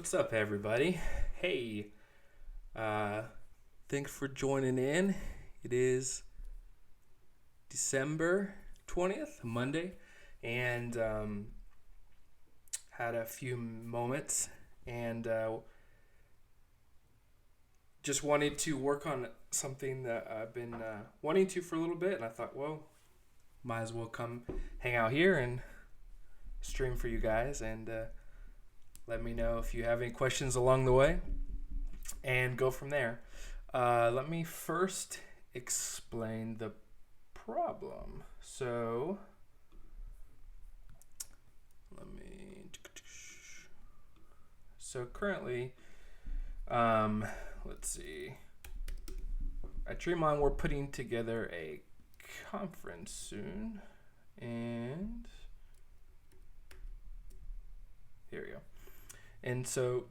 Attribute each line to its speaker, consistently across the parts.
Speaker 1: What's up, everybody? Hey, thanks for joining in. It is December 20th, Monday, and had a few moments and just wanted to work on something that I've been wanting to for a little bit, and I thought, well, might as well come hang out here and stream for you guys and let me know if you have any questions along the way and go from there. Let me first explain the problem. So currently, let's see. At Dreamon, we're putting together a conference soon, and here we go. And so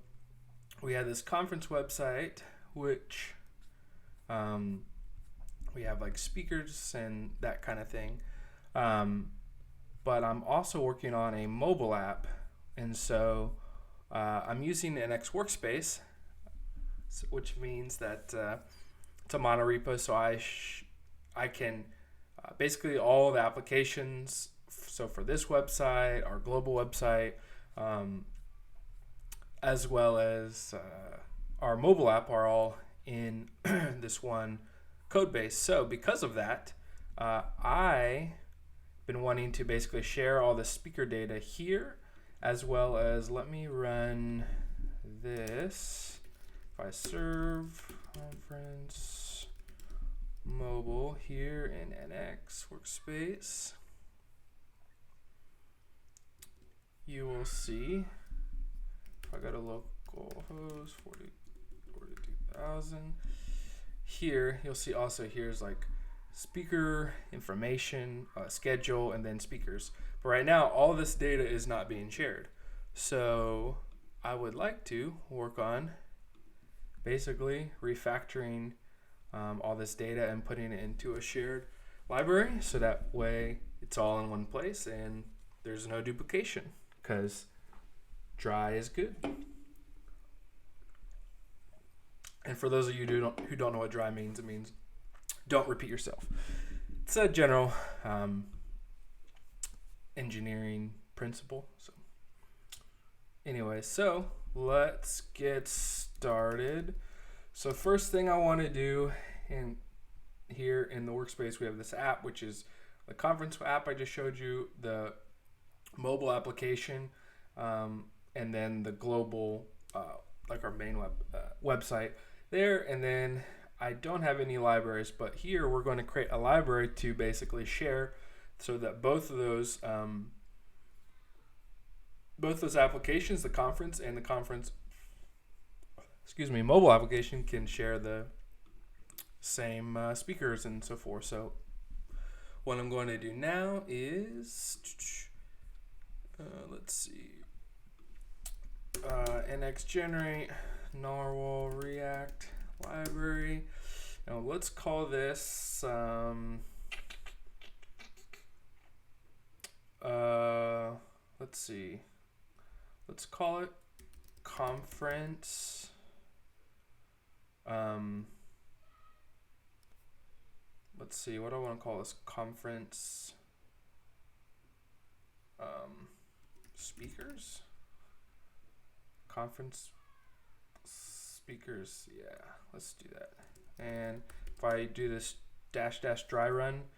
Speaker 1: we have this conference website, which we have like speakers and that kind of thing. But I'm also working on a mobile app. And so I'm using Nx Workspace, which means that it's a monorepo. So I can basically all the applications. So for this website, our global website, as well as our mobile app are all in this one code base. So because of that, I've been wanting to basically share all the speaker data here, as well as let me run this. If I serve conference mobile here in Nx Workspace, you will see I got a local host 42,000. Here you'll see also here's like speaker information, schedule, and then speakers. But right now all this data is not being shared. So I would like to work on basically refactoring all this data and putting it into a shared library, so that way it's all in one place and there's no duplication, because dry is good. And for those of you who don't know what dry means, it means don't repeat yourself. It's a general engineering principle. So anyway, so let's get started. So first thing I want to do here in the workspace, we have this app, which is the conference app I just showed you, the mobile application, and then the global, like our main website there. And then I don't have any libraries, but here we're going to create a library to basically share, so that both of those applications, the conference and the conference, mobile application, can share the same speakers and so forth. So what I'm going to do now is, let's see, Nx generate narwhal react library. Now let's call this let's see, let's call it conference let's see, what do I want to call this? Conference speakers? Conference speakers, yeah, let's do that. And if I do this -- dry run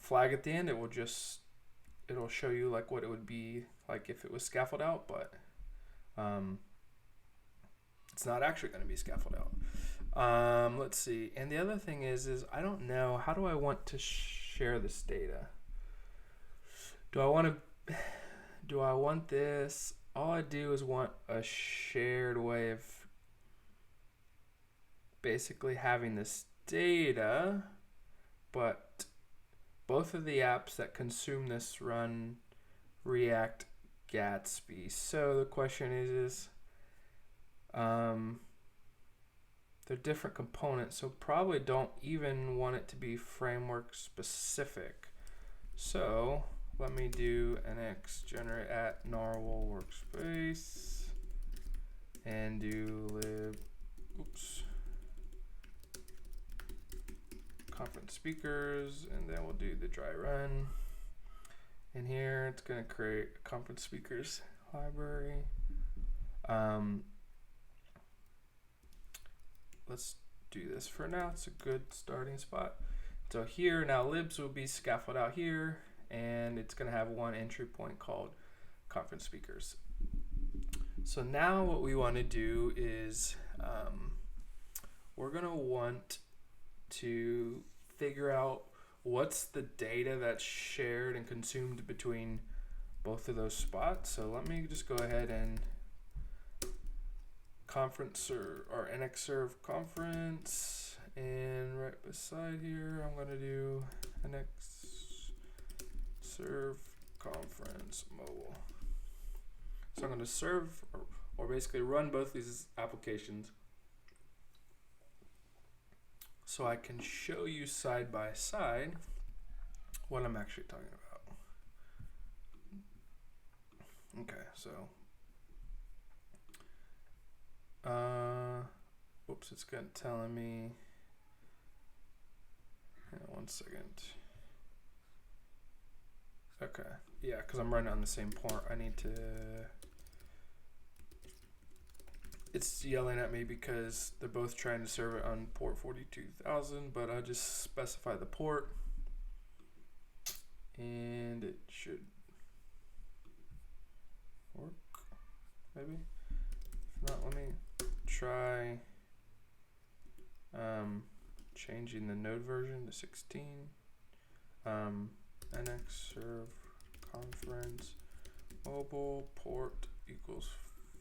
Speaker 1: flag at the end, it'll show you like what it would be like if it was scaffold out, but it's not actually going to be scaffold out. Let's see. And the other thing is I don't know, how do I want to share this data? Do I want this? All I do is want a shared way of basically having this data, but both of the apps that consume this run React Gatsby. So the question is they're different components, so probably don't even want it to be framework specific. So let me do Nx generate at narwhal workspace and do lib, conference speakers, and then we'll do the dry run. And here it's going to create a conference speakers library. Let's do this for now. It's a good starting spot. So here now libs will be scaffold out here, and it's going to have one entry point called conference speakers. So now what we want to do is we're going to want to figure out what's the data that's shared and consumed between both of those spots. So let me just go ahead and conference or Nx serve conference, and right beside here I'm going to do Nx serve conference mobile. So I'm going to serve or basically run both these applications so I can show you side by side what I'm actually talking about. Okay, so whoops, it's telling me, hang on 1 second. Okay, yeah, because I'm running on the same port. I need to, it's yelling at me because they're both trying to serve it on port 42,000, but I just specify the port and it should work, maybe. If not, let me try changing the node version to 16. Nx serve conference mobile port equals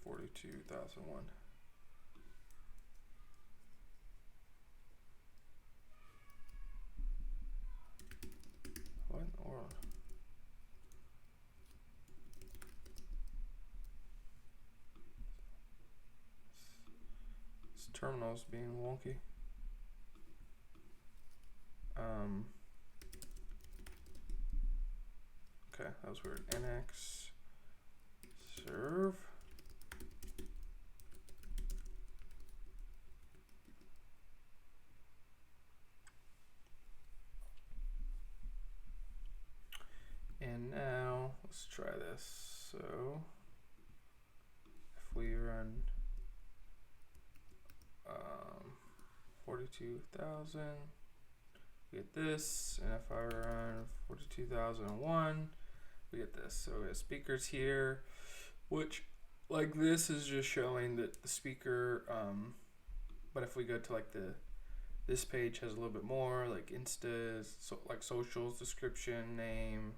Speaker 1: 42,001. What or this terminal's being wonky. Okay, that was weird. Nx serve and now let's try this. So if we run 42,000, we get this, and if I run 42,001, we get this. So we have speakers here, which like this is just showing that the speaker, but if we go to like this page has a little bit more, like instas, so like socials, description, name,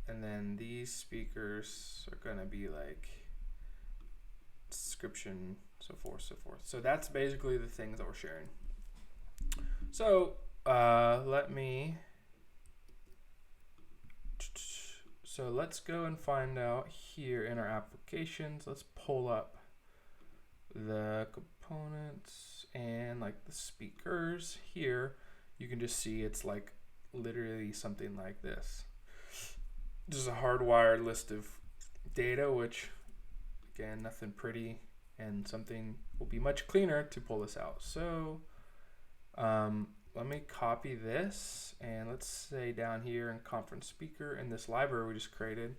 Speaker 1: and then these speakers are gonna be like description, so forth, so forth. So that's basically the things that we're sharing. So let's go and find out here in our applications. Let's pull up the components and like the speakers here. You can just see it's like literally something like this. This is a hardwired list of data, which again, nothing pretty, and something will be much cleaner to pull this out. So let me copy this, and let's say down here in conference speaker in this library we just created,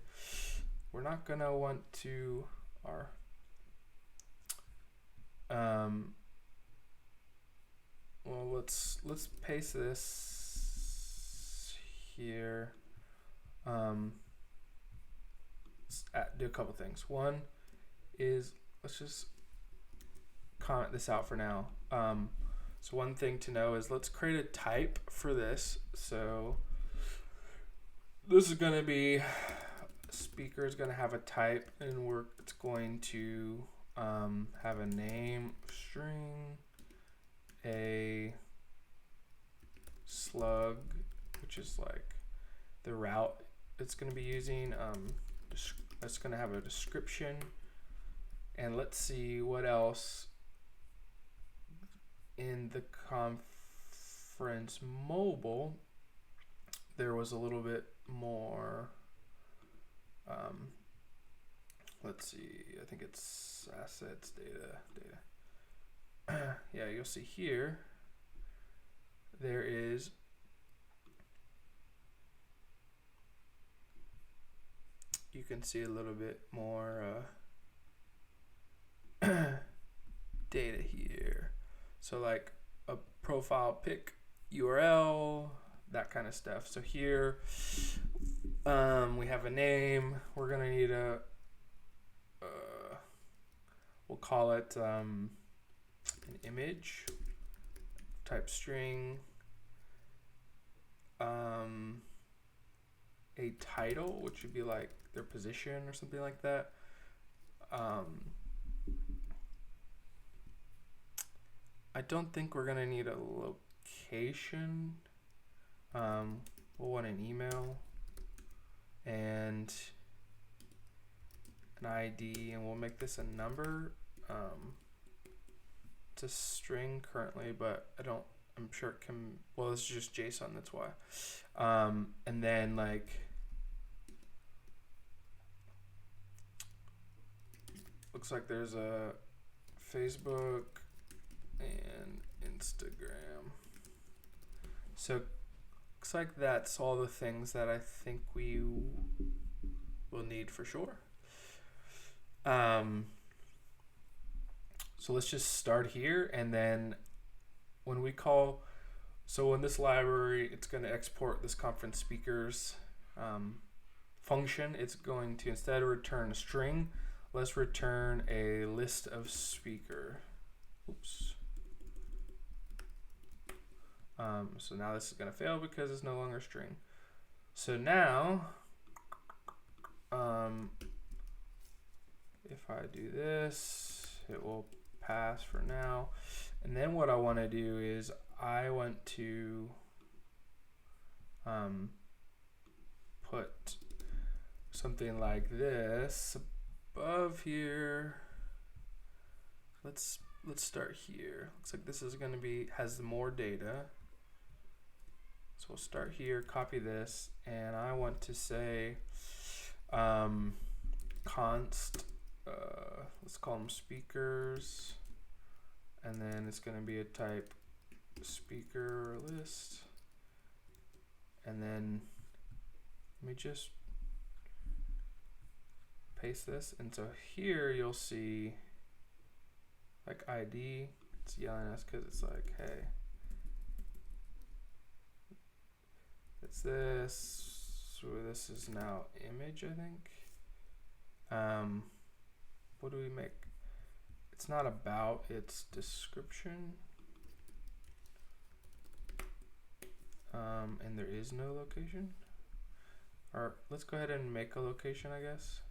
Speaker 1: we're not gonna want to well, let's paste this here. Let's do a couple things. One is let's just comment this out for now. So one thing to know is let's create a type for this. So this is going to be speaker is going to have a type, and it's going to have a name string, a slug, which is like the route it's going to be using. It's going to have a description, and let's see what else in the conference mobile there was a little bit more. let's see, I think it's assets, data. Yeah, you'll see here, there is you can see a little bit more data here. So like a profile pic URL, that kind of stuff. So here we have a name. We're gonna need a we'll call it an image, type string, a title, which would be like their position or something like that. I don't think we're gonna need a location. We'll want an email and an ID, and we'll make this a number. It's a string currently, but I'm sure it can, well, it's just JSON, that's why. And then like, looks like there's a Facebook and Instagram. So looks like that's all the things that I think we will need for sure. So let's just start here, and then when we call, so in this library, it's going to export this conference speakers function. It's going to, instead of return a string, let's return a list of speaker. Oops. So now this is going to fail because it's no longer a string. So now, if I do this, it will pass for now. And then what I want to do is I want to put something like this above here. Let's start here. Looks like this is going to be, has more data. So we'll start here, copy this, and I want to say const, let's call them speakers, and then it's going to be a type speaker list, and then let me just paste this, and so here you'll see like ID, it's yelling at us because it's like, hey, it's this, so this is now image, I think. What do we make? It's not about, it's description. And there is no location. Or let's go ahead and make a location, I guess.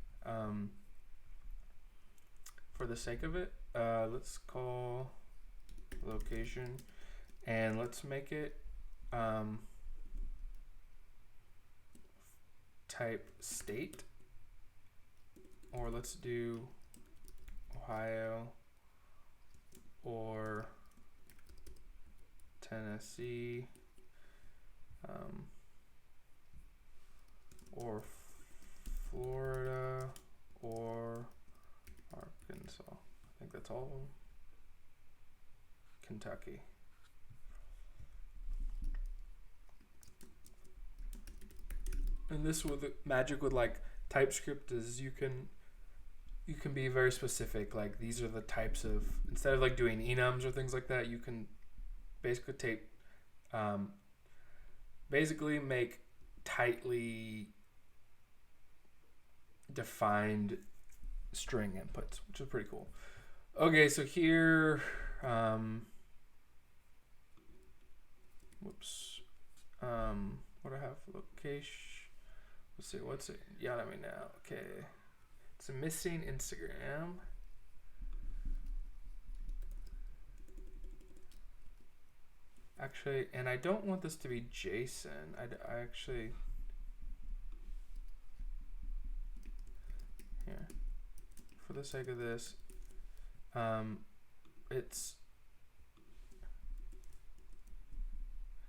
Speaker 1: For the sake of it, let's call location, and let's make it type state, or let's do Ohio or Tennessee, or Florida or Arkansas. I think that's all of them. Kentucky. And this with the magic with like TypeScript is you can be very specific. Like these are the types of, instead of like doing enums or things like that, you can basically basically make tightly defined string inputs, which is pretty cool. Okay, so here, whoops, what do I have? Location. Let's see, what's it yelling at me now? Okay, it's a missing Instagram. Actually, and I don't want this to be JSON. I actually, here, for the sake of this, it's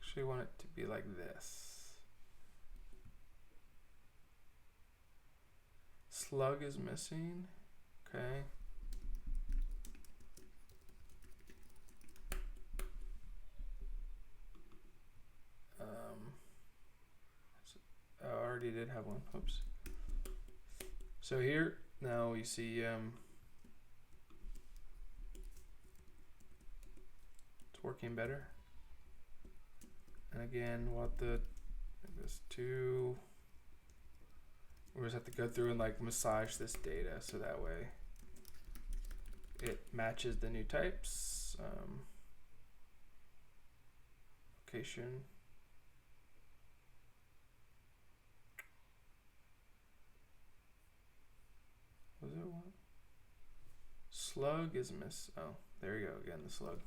Speaker 1: actually want it to be like this. slug is missing. Okay. I already did have one. Oops. So here now we see it's working better. And again, what the this two. We just have to go through and like massage this data so that way it matches the new types. Location. Was it one? Slug is miss. Oh, there you go again, the slug.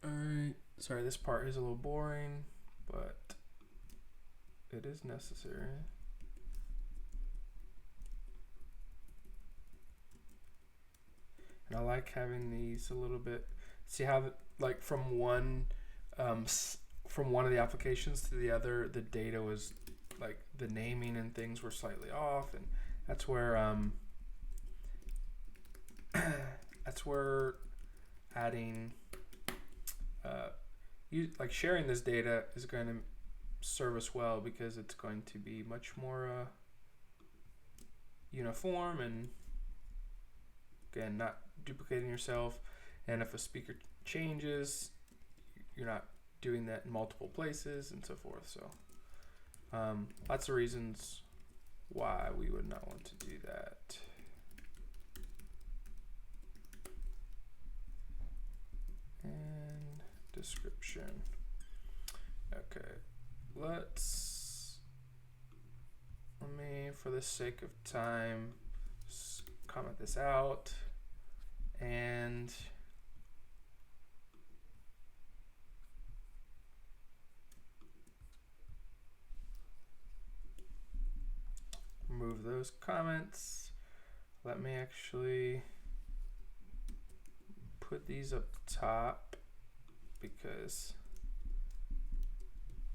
Speaker 1: Alright, sorry, this part is a little boring, but it is necessary. And I like having these a little bit. See how, like, from one of the applications to the other, the data was, like, the naming and things were slightly off, and that's where adding like sharing this data is going to serve us well, because it's going to be much more uniform, and again, not duplicating yourself. And if a speaker changes, you're not doing that in multiple places and so forth. So lots of reasons why we would not want to do that. And description. Okay, let me, for the sake of time, just comment this out and remove those comments. Let me actually put these up top because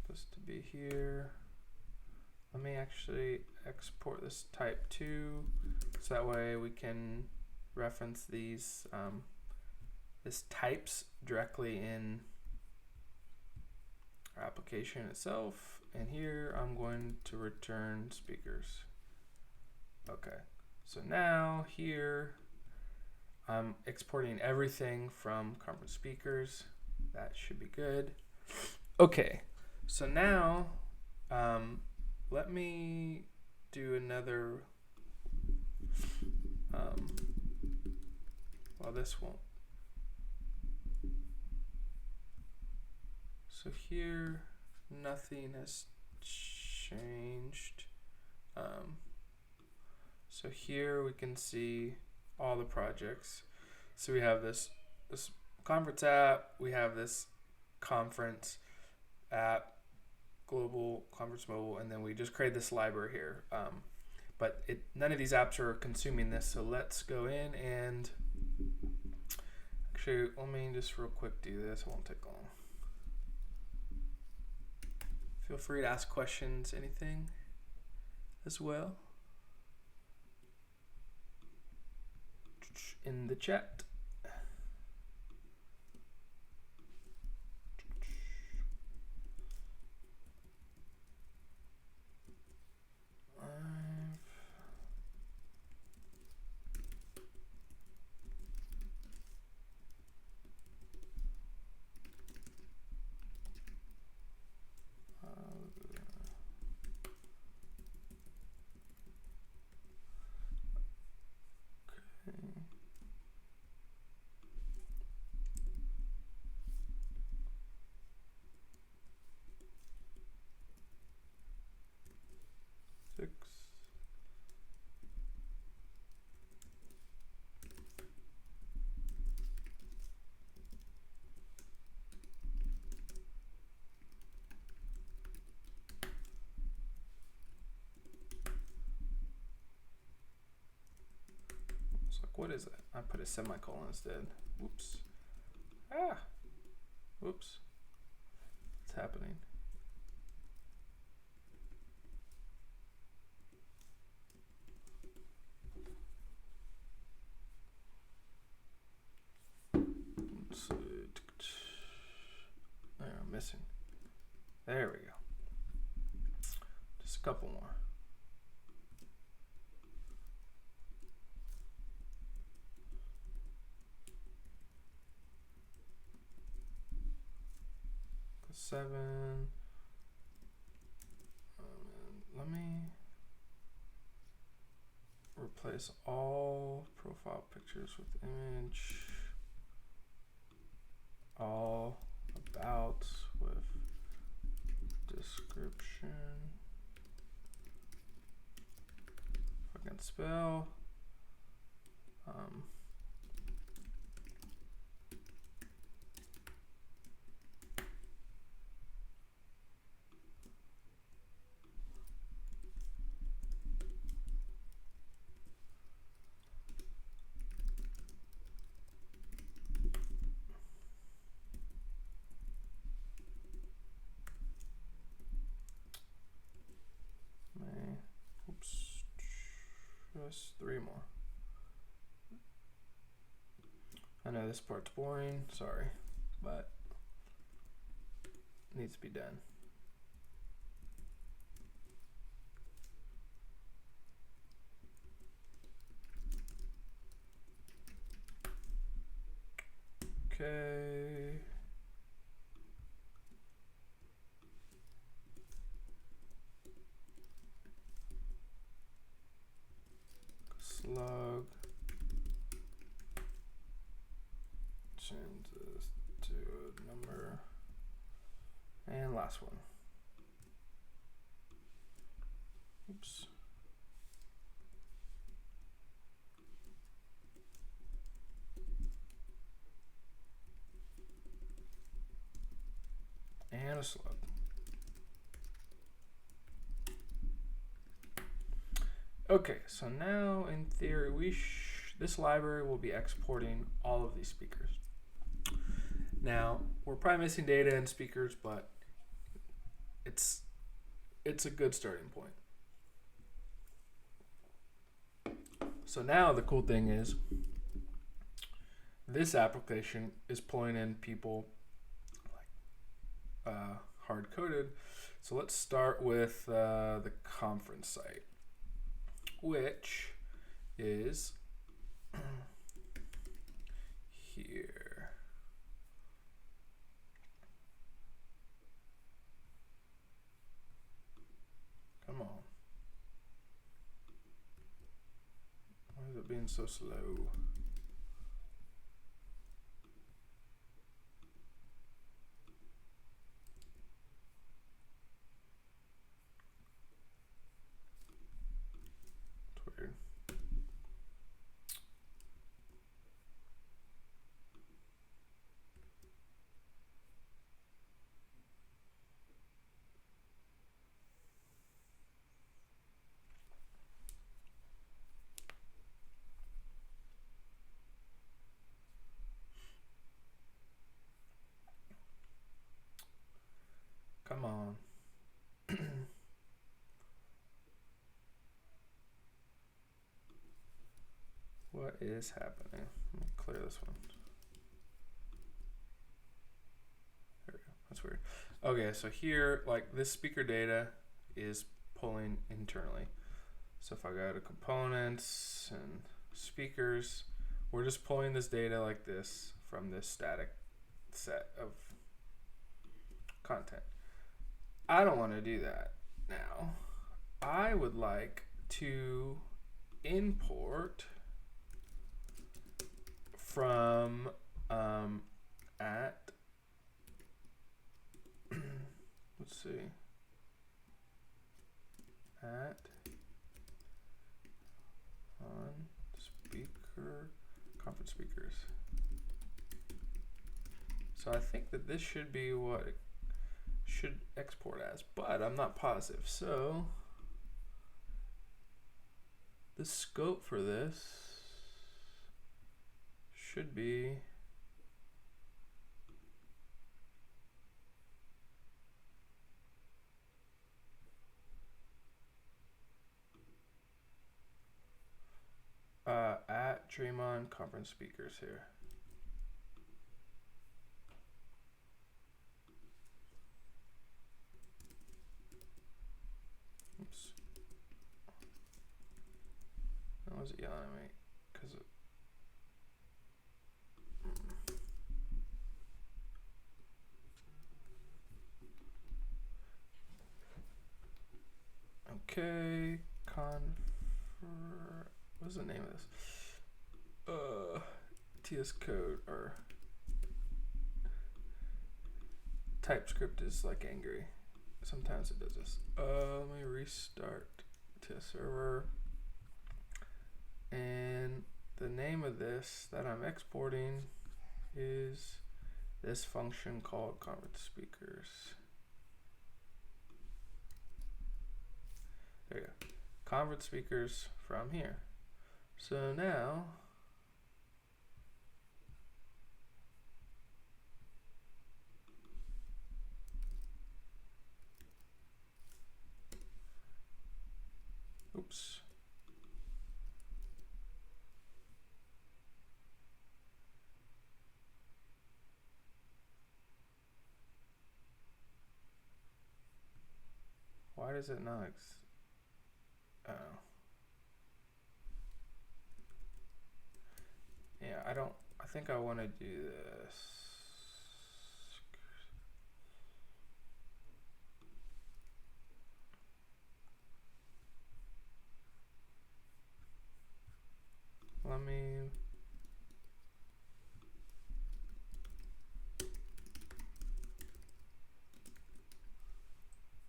Speaker 1: this to be here. Let me actually export this type 2 so that way we can reference these this types directly in our application itself. And here I'm going to return speakers. Okay, so now here I'm exporting everything from conference speakers. That should be good. Okay, so now let me do another, well, this won't. So here, nothing has changed. So here we can see all the projects. So we have this conference app, we have this conference app, global conference mobile, and then we just create this library here. But none of these apps are consuming this, so let's go in and actually, let me just real quick do this. It won't take long. Feel free to ask questions, anything as well in the chat. What is it? I put a semicolon instead. Whoops. Ah. Whoops. What's happening? Let's see. I'm missing. There we go. Just a couple more. Seven. Let me replace all profile pictures with image. All about with description. If I can spell. Oops, just 3 more. I know this part's boring, sorry, but it needs to be done. Okay. Slug. Change this to a number. And last one. Oops. And a slug. Okay, so now in theory, this library will be exporting all of these speakers. Now, we're probably missing data and speakers, but it's a good starting point. So now the cool thing is this application is pulling in people like hard-coded. So let's start with the conference site, which is here. Come on. Why is it being so slow? It's weird. Come on. What is happening? Let me clear this one. There we go. That's weird. Okay, so here, like this speaker data is pulling internally. So if I go to components and speakers, we're just pulling this data like this from this static set of content. I don't want to do that now. I would like to import from at let's see, at on speaker conference speakers. So I think that this should be what it should export as, but I'm not positive. So the scope for this should be stream on conference speakers here. Oops. Why was it yelling at me? Because okay, what's the name of this? TS code or TypeScript is like angry. Sometimes it does this. Let me restart TS server. And the name of this that I'm exporting is this function called conference speakers. There you go. Conference speakers from here. So now oops. Why does it not oh. Yeah, I think I want to do this. Let me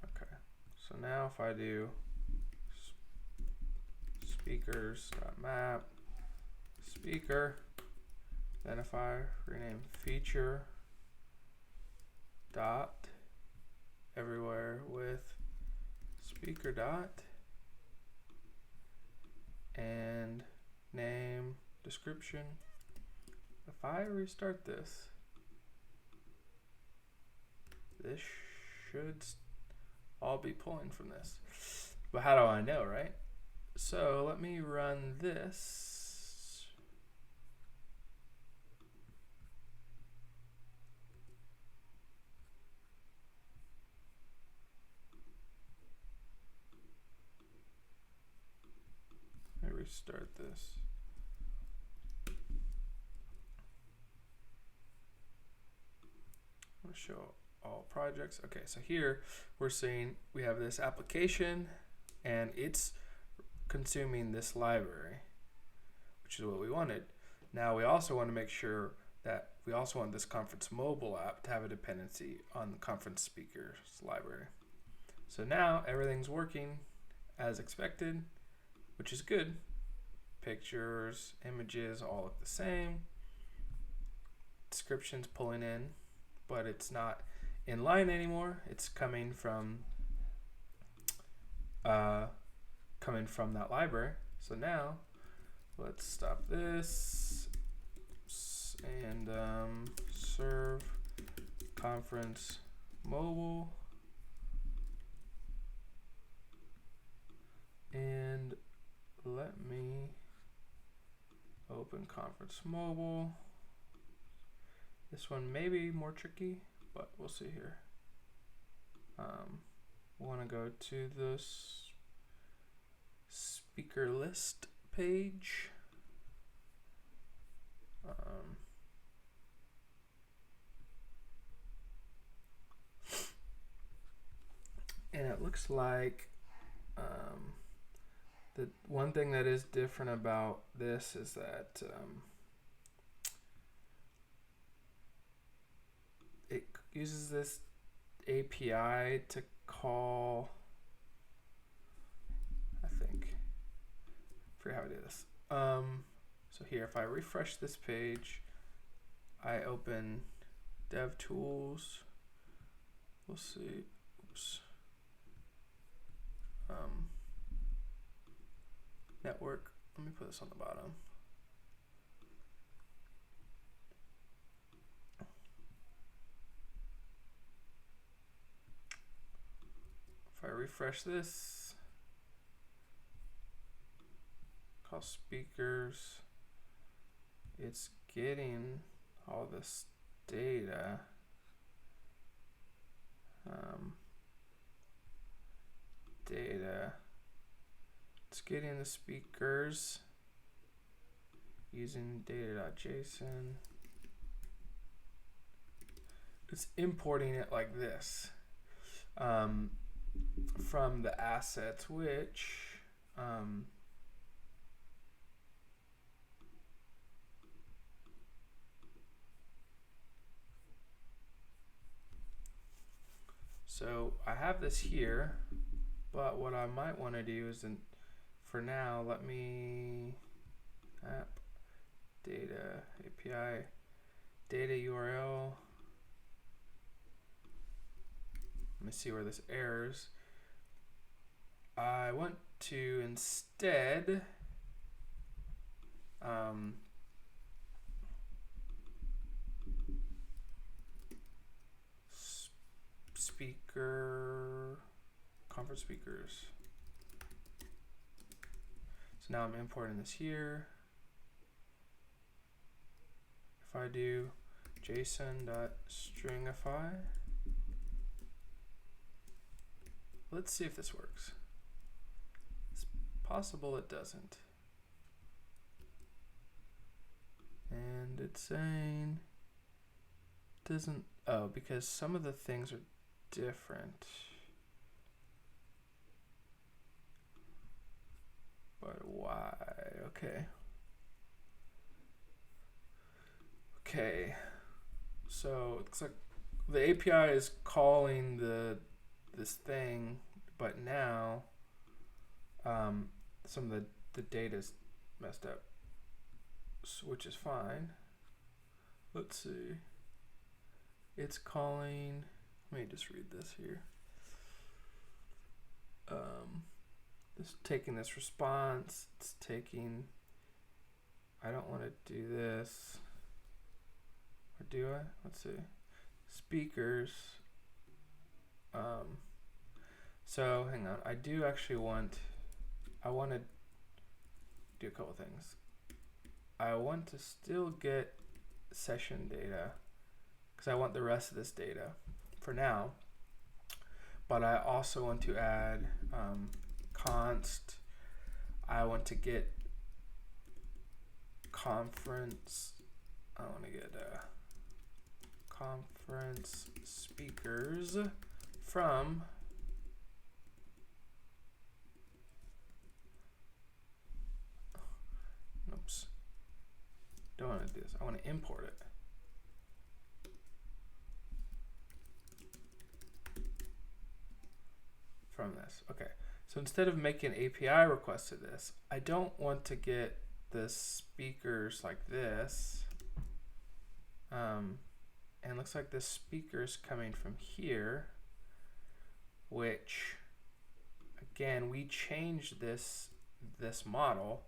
Speaker 1: okay. So now if I do speakers.map speaker, then if I rename feature dot everywhere with speaker dot and name description, if I restart this should all be pulling from this. But how do I know, right? So let me run this. Let me restart this. I'm going to show all projects. Okay, so here we're seeing we have this application and it's consuming this library, which is what we wanted. Now we also want to make sure that we also want this conference mobile app to have a dependency on the conference speakers library. So now everything's working as expected, which is good. Pictures, images all look the same. Description's pulling in, but it's not in line anymore. It's coming from that library. So now let's stop this and serve conference mobile, and let me open conference mobile. This one may be more tricky, but we'll see here. We want to go to this speaker list page. And it looks like the one thing that is different about this is that it uses this API to call, I forget how I do this. So here, if I refresh this page, I open DevTools. We'll see. Oops. Network. Let me put this on the bottom. If I refresh this, call speakers, it's getting all this data. It's getting the speakers using data.json. It's importing it like this from the assets, which so I have this here, but what I might want to do is, for now, let me app data API data URL. Let me see where this errors. I want to instead speaker conference speakers. So now I'm importing this here. If I do json.stringify, let's see if this works. It's possible it doesn't. And it's saying it doesn't, oh, because some of the things are different. But why? Okay. Okay. So it looks like the API is calling this thing, but now some of the data's messed up, which is fine. Let's see. It's calling, let me just read this here. It's taking this response, it's taking, I don't want to do this, or do I? Let's see. Speakers. So hang on, I do actually want to do a couple things. I want to still get session data because I want the rest of this data for now, but I also want to add const. I want to get conference. I want to get conference speakers from oops, don't want to do this. I want to import it. From this. Okay. So instead of making an API request to this, I don't want to get the speakers like this. And it looks like the speaker's coming from here, which again, we changed this model.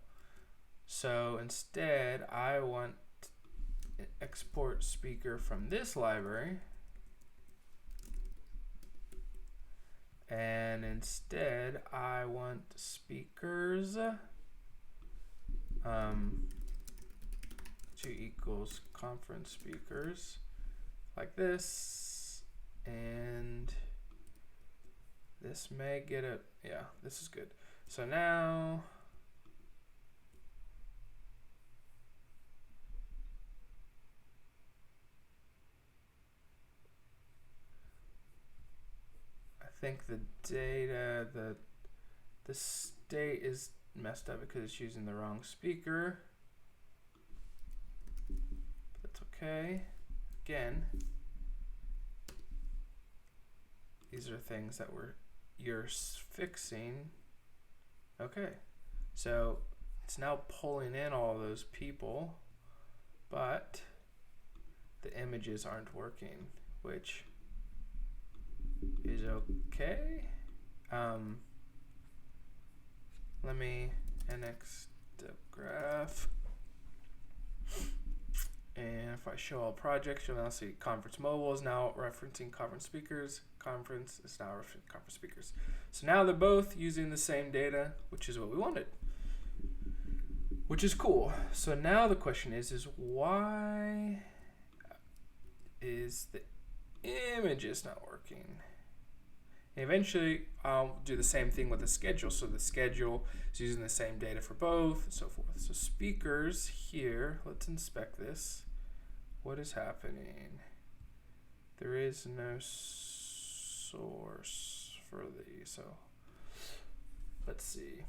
Speaker 1: So instead, I want to export speaker from this library. And instead, I want speakers to equals conference speakers like this, and this may get a, yeah, this is good. So now I think the data, the state is messed up because it's using the wrong speaker. That's okay. Again, these are things that you're fixing. Okay, so it's now pulling in all those people, but the images aren't working, which is okay. Let me Nx graph, and if I show all projects, you'll now see conference mobile is now referencing conference speakers. Conference is now referencing conference speakers. So now they're both using the same data, which is what we wanted. which is cool. So now the question is why is the images not working? And eventually I'll do the same thing with the schedule. So the schedule is using the same data for both and so forth. So speakers here, let's inspect this. What is happening? There is no source for these, so let's see.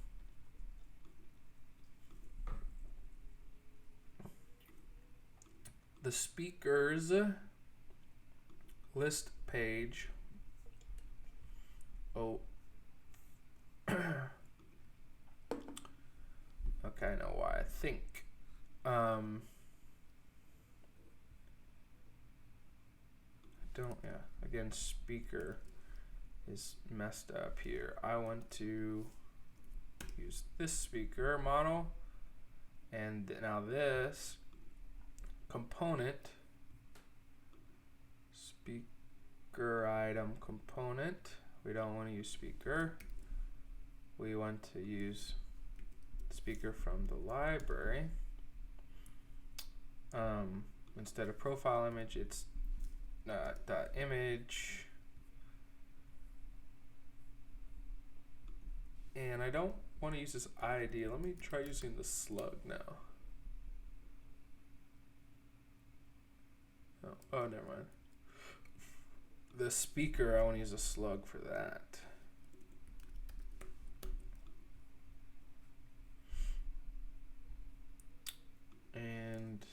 Speaker 1: The speakers list page. Oh. Okay, I know why. I think. Again, speaker is messed up here. I want to use this speaker model, and now this component, speaker item component, we don't want to use speaker. We want to use speaker from the library. Instead of profile image, it's dot image, and I don't want to use this ID. Let me try using the slug now. Oh, never mind. The speaker, I want to use a slug for that. And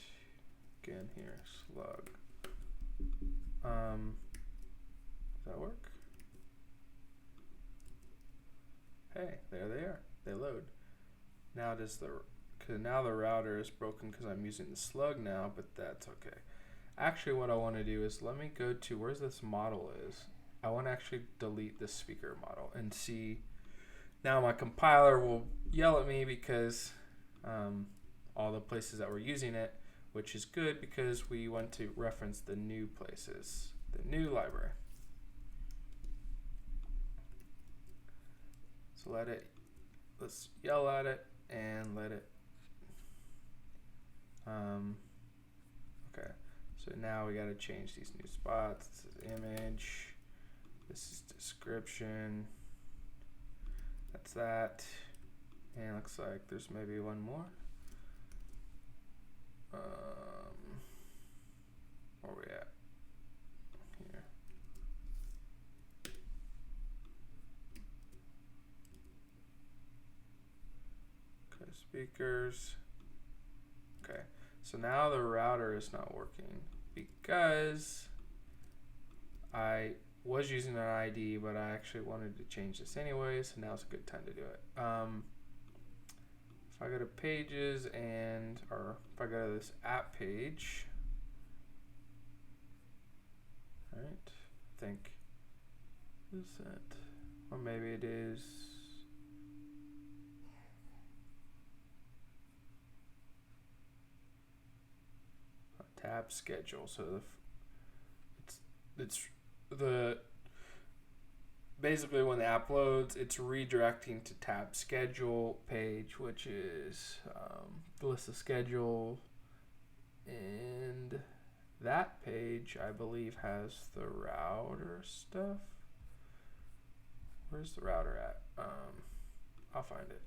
Speaker 1: again here, slug. Does that work? Hey, there they are. They load. Now now the router is broken because I'm using the slug now, but that's okay. Actually, what I want to do is let me go to where's this model is. I want to actually delete this speaker model and see. Now my compiler will yell at me because all the places that we're using it, which is good because we want to reference the new places, the new library. So let's yell at it and let it. Okay, so now we got to change these new spots. This is image, this is description, that's that, and it looks like there's maybe one more. Where are we at? Here. Okay, speakers. Okay, so now the router is not working because I was using an ID, but I actually wanted to change this anyway, so now's a good time to do it. If I go to pages or if I go to this app page, all right, I think, what is that? Or maybe it is, a tab schedule. So it's basically when the app loads, it's redirecting to tab schedule page, which is the list of schedule, and that page I believe has the router stuff. Where's the router at? I'll find it.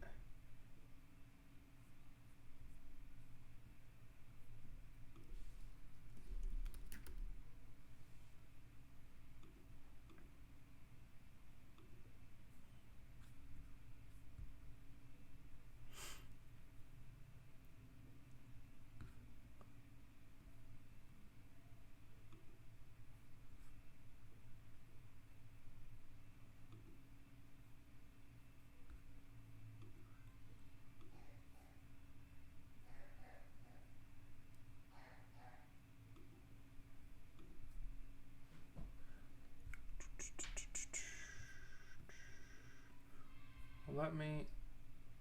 Speaker 1: Let me,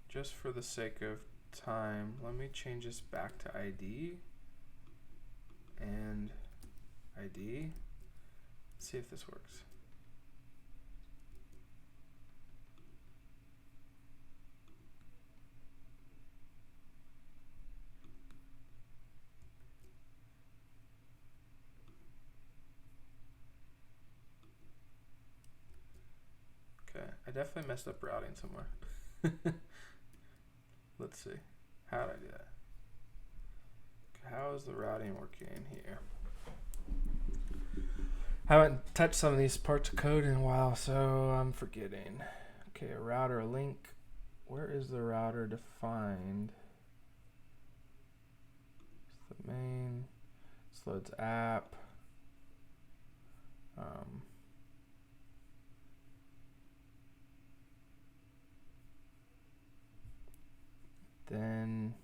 Speaker 1: just for the sake of time, let me change this back to ID and ID. See if this works. I definitely messed up routing somewhere. Let's see. How did I do that? How is the routing working in here? Haven't touched some of these parts of code in a while, so I'm forgetting. Okay, a router, a link. Where is the router defined? It's the main. This loads app. Then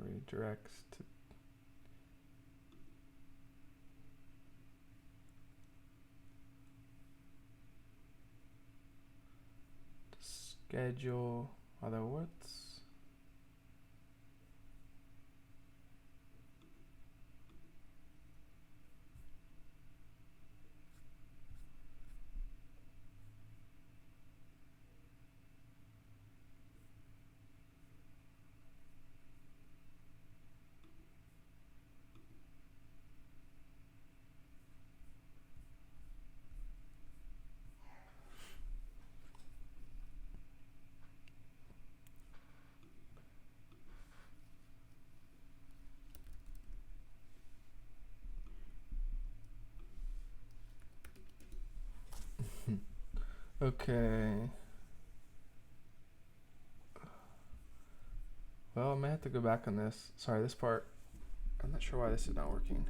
Speaker 1: redirects to schedule. Although what's okay. Well, I may have to go back on this. Sorry, this part. I'm not sure why this is not working.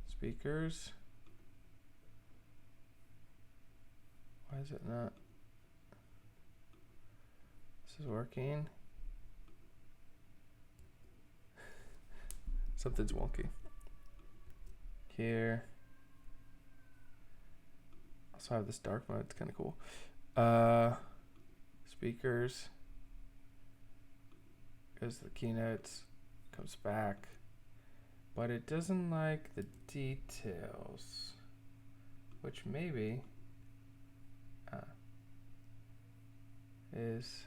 Speaker 1: Speakers. Why is it not? This is working. Something's wonky. Here. Also have this dark mode. It's kind of cool. Speakers. Goes to the keynotes. Comes back. But it doesn't like the details. Which maybe is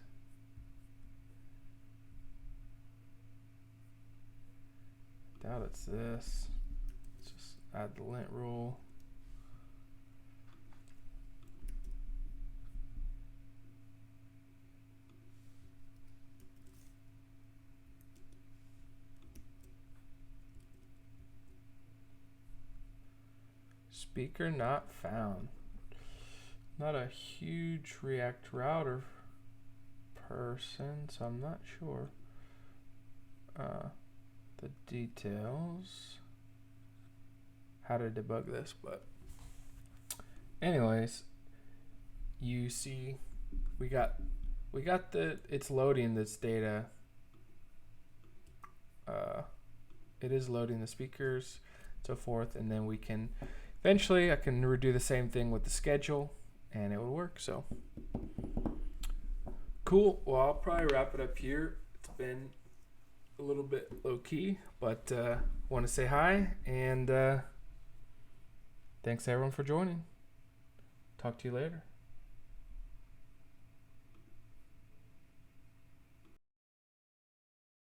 Speaker 1: doubt it's this. Let's just add the lint rule. Speaker not found. Not a huge React router person, so I'm not sure the details how to debug this, but anyways, you see we got it's loading this data. It is loading the speakers, so forth, and then we can eventually I can redo the same thing with the schedule and it will work. So cool. Well, I'll probably wrap it up here. It's been a little bit low key, but want to say hi and thanks everyone for joining. Talk to you later.